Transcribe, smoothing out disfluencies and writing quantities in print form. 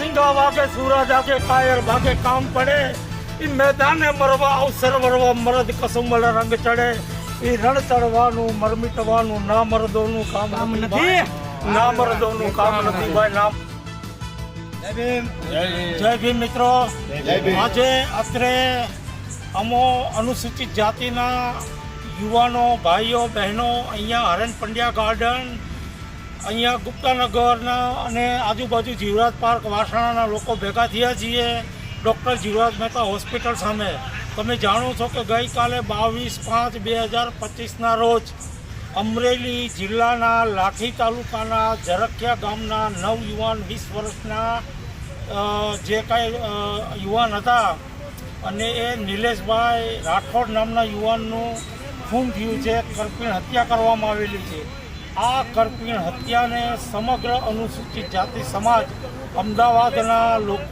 सिंगा वाके सूरज आके कायर भागे काम पड़े ई मैदाने मरवा अवसर वरवा मरद कसुमल रंग चढ़े ई रण चढ़वानु मरमिटवानु ना मरदोनु काम નથી ના મરદોનું કામ નથી ભાઈ નામ જય ભીમ મિત્રો આજે અત્રે અમો અનુસૂચિત જાતિના યુવાનો ભાઈઓ બહેનો અહીંયા હરેન પંડ્યા ગાર્ડન અહીંયા ગુપ્તાનગરના અને આજુબાજુ જીવરાજ પાર્ક વાસણાના લોકો ભેગા થયા છીએ ડૉક્ટર જીવરાજ મહેતા હોસ્પિટલ સામે. તમે જાણો છો કે ગઈકાલે 22/5/2025ના રોજ અમરેલી જિલ્લાના લાઠી તાલુકાના ઝરખિયા ગામના નવયુવાન 20 વર્ષના જે કાંઈ યુવાન હતા અને એ નિલેશભાઈ રાઠોડ નામના યુવાનનું ખૂન થયું છે, કરપીણ હત્યા કરવામાં આવેલી છે. આ કરપીણ હત્યાને સમગ્ર અનુસૂચિત જાતિ સમાજ અમદાવાદના લોકો